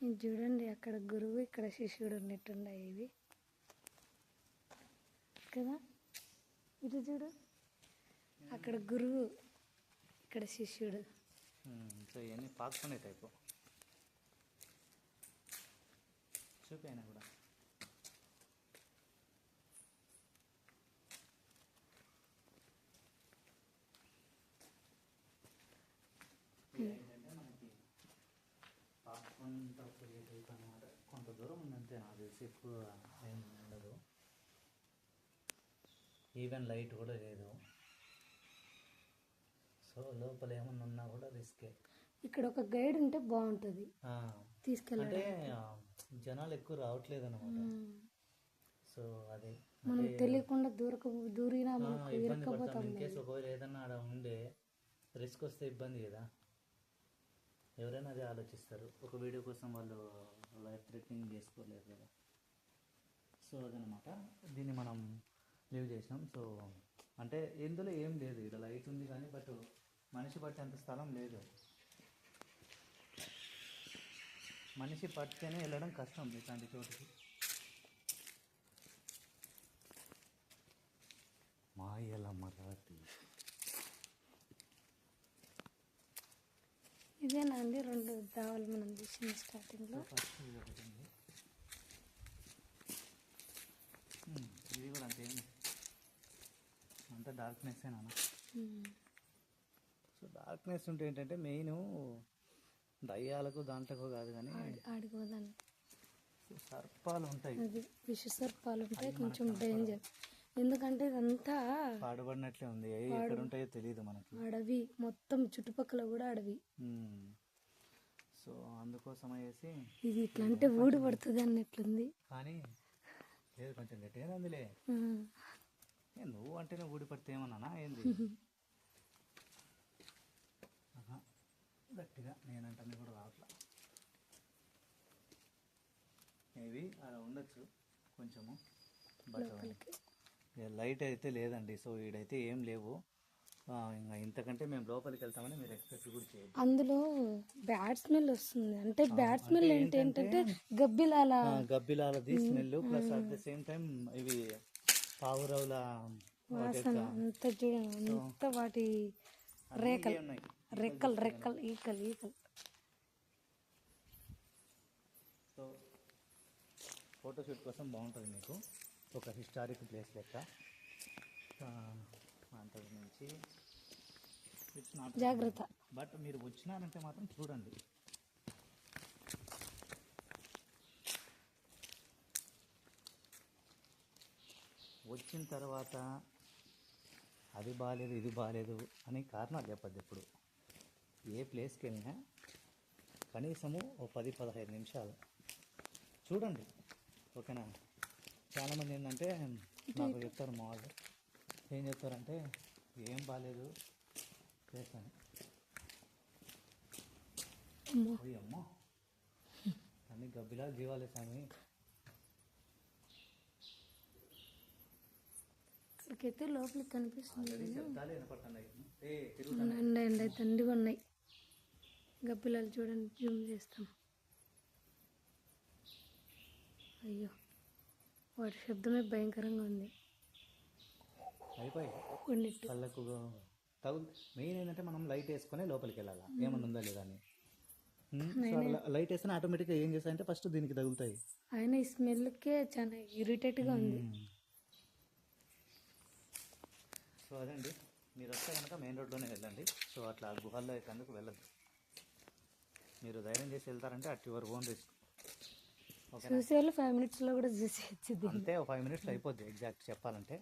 ఇది చూడండి, అక్కడ గురువు ఇక్కడ శిష్యుడు ఉన్నట్టున్నాయి ఇవి కదా. ఇటు చూడు, అక్కడ గురువు ఇక్కడ శిష్యుడు. సో ఇవన్నీ పాకుకునే టైపు చూపైనా కూడా. ఏంటంటే మనకి పాకుంటా పోయే టైప్ అనమాట. కొంత దూరం ఉందంటే నాకు తెలిసి ఎక్కువ ఏం ఉండదు. ఈవెన్ లైట్ కూడా లేదు. సో లోపల ఏమన్నా ఉన్నా కూడా రిస్కే. ఇక్కడ ఒక గైడ్ ఉంటే బాగుంటుంది తీసుకెళ్ళాలి. అంటే జనాలు ఎక్కువ రావట్లేదు అనమాట. సో అదే మనం తెలియకుండా దూరినా ఇబ్బంది పడతాం. ఇన్ కేసు ఒకవేళ ఏదన్నా ఆడ ఉండే రిస్క్ వస్తే ఇబ్బంది కదా. ఎవరైనా అదే ఆలోచిస్తారు. ఒక వీడియో కోసం వాళ్ళు లైఫ్ థ్రెటనింగ్ చేసుకోలేరు కదా. సో అదనమాట, దీన్ని మనం లీవ్ చేసినాం. సో అంటే ఇందులో ఏం లేదు, ఇక్కడ లైట్ ఉంది కానీ బట్ మనిషి పట్టేంత స్థలం లేదు. మనిషి పడితేనే వెళ్ళడం కష్టం ఇట్లాంటి చోటుకి. మాయల మరాఠీ ఇదేనా అండి 2 దావాలు మనం తీసిన స్టార్టింగ్లో? ఫస్ట్ ఇది ఒకటి ఉంది. ఇది కూడా అంతే, అంతా డార్క్నెస్ ఏనా. సో డార్క్నెస్ ఉంటే ఏంటంటే మెయిన్ దయ్యాలకు దాంట్లకు కాదు కానీ ఆడిపోదాన్ని సర్పాలు ఉంటాయి. అది విష సర్పాలు ఉంటాయి, కొంచెం డేంజర్. ఎందుకంటే ఇదంతా పాడుబడినట్లే ఉంది, ఎక్కడ ఉంటాయో తెలియదు మనకి. అడవి మొత్తం, చుట్టుపక్కల కూడా అడవి. సో అందుకోసం అయ్యేసి ఇది ఇట్లా అంటే ఊడి పడుతుంది అన్నట్లుంది. కానీ లేదు, కొంచెం గట్టిగా ఉందిలే. నువ్వు అంటేనే ఊడి పడితే ఏమన్నానా ఏంది? గట్టిగా నేనంటే కూడా రావట్లా. మేబీ అలా ఉండొచ్చు కొంచెము, బట్ లైట్ అయితే లేదండి. సో ఈడైతే ఏం లేవు. ఇంకా ఇంతకంటే మేము లోపలికి వెళ్తామని మీరు ఎక్స్పెక్ట్ కూడా చేయదు. అందులో బ్యాడ్ స్మెల్ వస్తుంది. అంటే బ్యాడ్ స్మెల్ ఏంటంటే గబ్బిలాలది smell, plus at the same time ఇవి పావురవుల వాసన అంతా చూడండి. అంతా వాటి రెక్కలు ఈకలు. సో ఫోటోషూట్ కోసం బాగుంటుంది మీకు, ఒక హిస్టారిక్ ప్లేస్ లెక్క. అంతకు నుంచి జాగ్రత్త. బట్ మీరు వచ్చినారంటే మాత్రం చూడండి. వచ్చిన తర్వాత అది బాగాలేదు ఇది బాగాలేదు అని కారణాలు చెప్పద్దు. ఎప్పుడు ఏ ప్లేస్కి వెళ్ళినా కనీసము ఓ 10-15 నిమిషాలు చూడండి, ఓకేనా. చాలామంది ఏంటంటే నాకు చెప్తారు, మా వాళ్ళు ఏం చెప్తారంటే ఏం బాగాలేదు ప్లేస్ అని. అమ్మో అన్ని గబ్బిలా జీవాలే స్వామి. ఇక్కడికైతే లోపలికి కనిపిస్తుంది. శబ్దాలు వినపడుతున్నాయి, తండ్రిగా ఉన్నాయి గబ్బిలాలు. చూడండి, జూమ్ చేస్తాం. అయ్యో, వాటి శబ్దమే భయంకరంగా ఉంది. అయిపోయి కళ్ళకు మెయిన్ ఏంటంటే మనం లైట్ వేసుకొని లోపలికి వెళ్ళాలా, ఏమన్నా ఉందా లేదా అని. లైట్ వేసుకుని ఆటోమేటిక్గా ఏం చేస్తాయంటే ఫస్ట్ దీనికి తగులుతాయి. ఆయన ఈ స్మెల్కే చాలా ఇరిటేట్గా ఉంది. సో అదండి, మీరు వస్తే కనుక మెయిన్ రోడ్లోనే వెళ్ళండి. సో అట్లా గుహల్లో ఎక్కేందుకు వెళ్ళద్దు. మీరు ధైర్యం చేసి వెళ్తారంటే అట్ యువర్ ఓన్ రిస్క్. చూసే వాళ్ళు 5 minutesలో కూడా చూసి అంతే, 5 minutes అయిపోద్ది ఎగ్జాక్ట్ చెప్పాలంటే.